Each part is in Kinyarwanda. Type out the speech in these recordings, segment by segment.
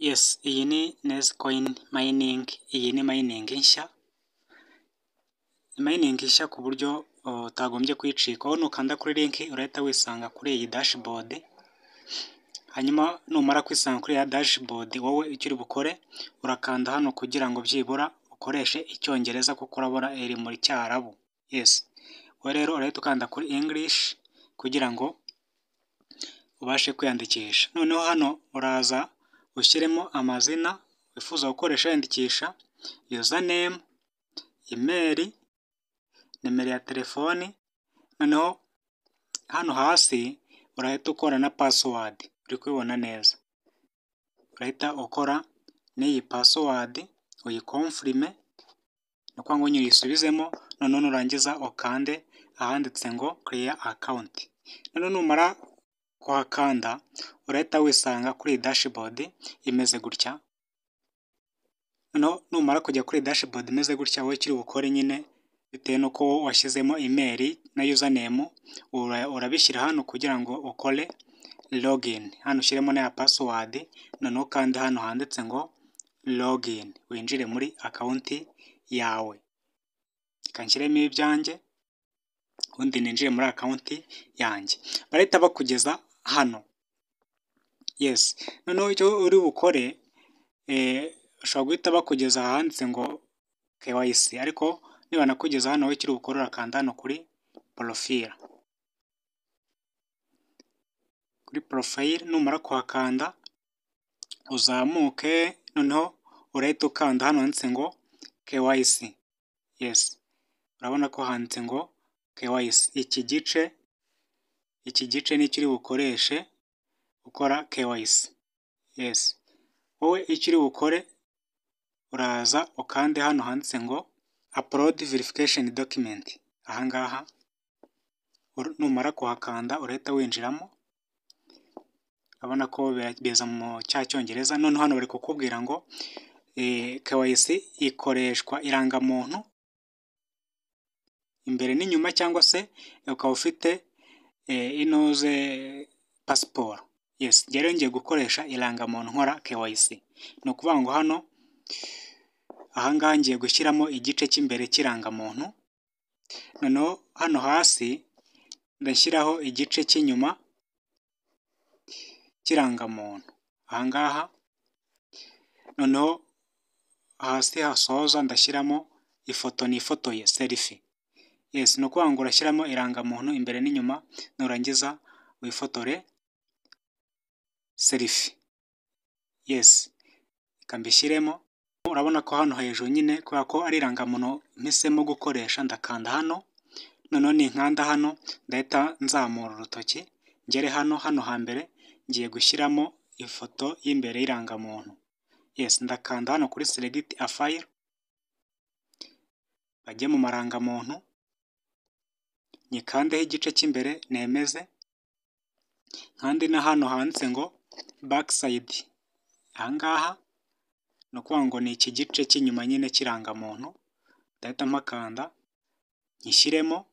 Yes, iyi ni Nezcoin mining, iyi ni mining nshya, mining nshya ku buryo utagombye kuyicika, aho nukanda kuri link urahita wisanga kuri iyi dashboard, hanyuma numara kwisanga kuri ya dashboard wowe icyo uri bukore urakanda hano kugira ngo byibura ukoreshe icyongereza kuko urabona iri muri cyarabu. Yes, wowe rero urahita ukanda kuri English kugira ngo ubashe kwiyandikisha, noneho hano uraza ushyiremo amazina wifuza gukoresha wiyandikisha, username, email, nimero ya telefoni, noneho hano hasi urahita ukora na password, uri kubibona neza, urahita ukora n'iyi password uyikonfirime, ni ukuvuga ngo nyine uyisubizemo, noneho nurangiza ukande ahanditse ngo clear account, noneho numara kuhakanda urahita wisanga kuri dashboard imeze gutya, noneho numara kujya kuri dashboard imeze gutya, wowe icyo uri bukore nyine bitewe n'uko washyizemo email na username urabishyira hano kugira ngo ukore login, hano ushyiremo na password, noneho kandi hano handitse ngo login winjire muri account yawe, kanshyiremo ibyanjye ubundi ninjire muri account yanjye, barahita bakugeza hano. Yes, noneho icyo uri bukore ushobora guhita bakugeza ahanditse ngo KYC, ariko niba nakugeza hano wowe icyo uri bukore urakanda hano kuri profile, numara kuhakanda uzamuke, noneho urahita ukanda hano handitse ngo KYC. Yes, urabona ko handitse ngo KYC, iki gice nicyo uri bukoreshe ukora KYC. Yes, wowe icyo uri bukore uraza ukande hano handitse ngo upload verification document, ahangaha numara kuhakanda urahita winjiramo, urabona ko biza mu cyongereza, noneho hano bari kukubwira ngo KYC ikoreshwa irangamuntu imbere n'inyuma, cyangwa se ukaba ufite inoze passport. Yes, rero ngiye gukoresha irangamuntu nkora KYC, ni ukuvuga ngo hano ahangaha ngiye gushyiramo igice cy'imbere cy'irangamuntu, noneho hano hasi ndashyiraho igice cy'inyuma cy'irangamuntu, ahangaha noneho hasi hasoza ndashyiramo ifoto nifotoye selfie. Yes, ni ukuvuga ngo urashyiramo irangamuntu imbere n'inyuma, nurangiza wifotore selfie. Yes, reka mbishyiremo, urabona ko hano hejuru nyine kubera ko ari irangamuntu mpisemo gukoresha, ndakanda hano, noneho ninkanda hano ndahita nzamura urutoki ngere hano hambere ngiye gushyiramo ifoto y'imbere y'irangamuntu. Yes, ndakanda hano kuri select a file, bajye mu marangamuntu, nyikandeho igice cy'imbere nemeze, kandi na hano handitse ngo backside, ahangaha ni ukuvuga ngo ni iki gice cy'inyuma nyine cy'irangamuntu, ndahita mpakanda nyishyiremo.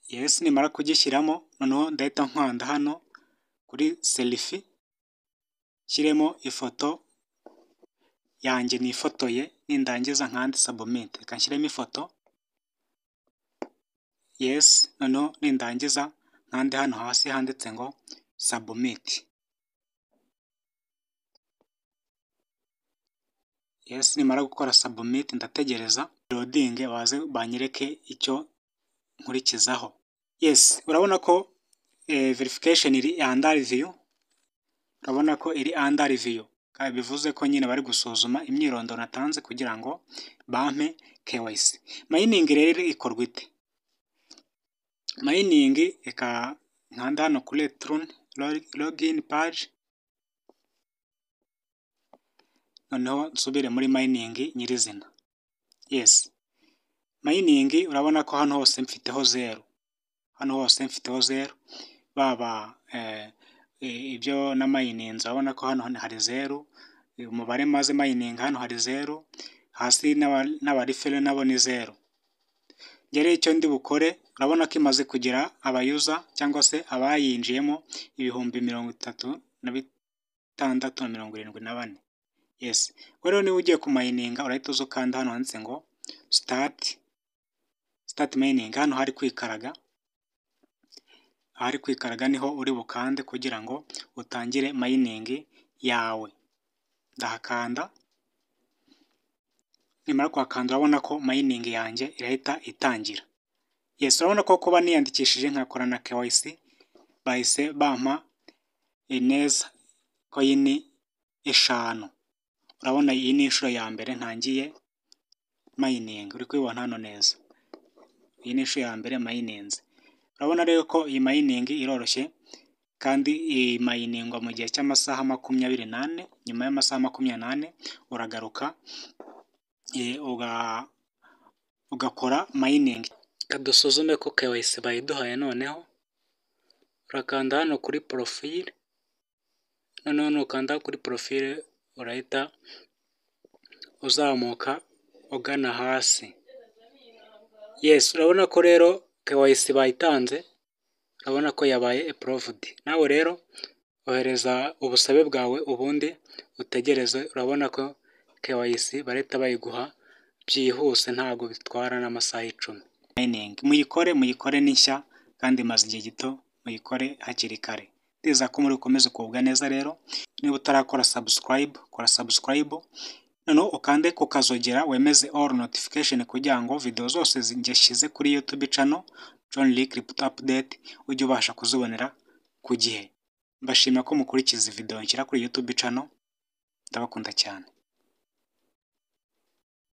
Yes, nimara kugishyiramo noneho ndahita nkanda hano kuri selfie, nshyiremo ifoto yanjye nifotoye, nindangiza nkande submit, reka nshyiremo ifoto. Yes, noneho nindangiza nkande hano hasi handitse ngo submit. Yes, nimara gukora submit ndategereza loading baze banyereke icyo nkurikizaho. Yes, urabona ko verification iri under review, urabona ko iri under review, bivuze ko nyine bari gusuzuma imyirondoro natanze kugira ngo bampe KYC. Mining rero ikorwa ite? Mining reka nkanda hano kuri electron login page, noneho nsubire muri mining nyirizina. Yes, mining urabona ko hano hose mfiteho 0, hano hose mfiteho 0, baba ibyo na mining, urabona ko hano hari 0, umubare maze mining hano hari 0, hasi n'abarifere nabo ni 0. Ngere icyo ndi bukore urabona ko imaze kugira abayuza cyangwa se abayinjiyemo 36,674. Yes, rero niba ugiye kumayininga urahita uza ukanda hano handitse ngo start mining. Hano hari kwikaraga niho uri bukande kugira ngo utangire mining yawe. Ndahakanda, nimara kuhakanda urabona ko mining yanjye irahita itangira. Yes, urabona ko kuba niyandikishije nkakora na KYC bahise bampa ineza coin 5. Urabona iyi ni inshuro ya mbere ntangiye mining, uri kubibona hano neza. Iyi ni inshuro ya mbere mininze. Urabona rero ko iyi mining iroroshye kandi iyi miningwa mu gihe cy'amasaha 24. Nyuma y'amasaha 24 uragaruka ugakora mining. Kadusuzume ko KYC bayiduhaye. Noneho urakanda hano kuri profile, noneho nukanda kuri profile urahita uzamuka ugana hasi. Yes, urabona ko rero KYC bayitanze, urabona ko yabaye approved. Nawe rero ohereza ubusabe bwawe ubundi utegereze. Urabona ko KYC barahita bayiguha byihuse, ntabwo bitwara n'amasaha 10. Mining muyikore ni nshya kandi maze igihe gito, muyikore hakiri kare. Ndiza ko muri ukomeze kubwa neza. Rero niba utarakora subscribe, kora subscribe, noneho ukande kukazogera wemeze all notification kugira ngo video zose ngeshyize kuri YouTube channel John Lee Crypto Update ujye ubasha kuzibonera ku gihe. Mbashimira ko mukurikiza video nshyira kuri YouTube channel. Ndabakunda cyane.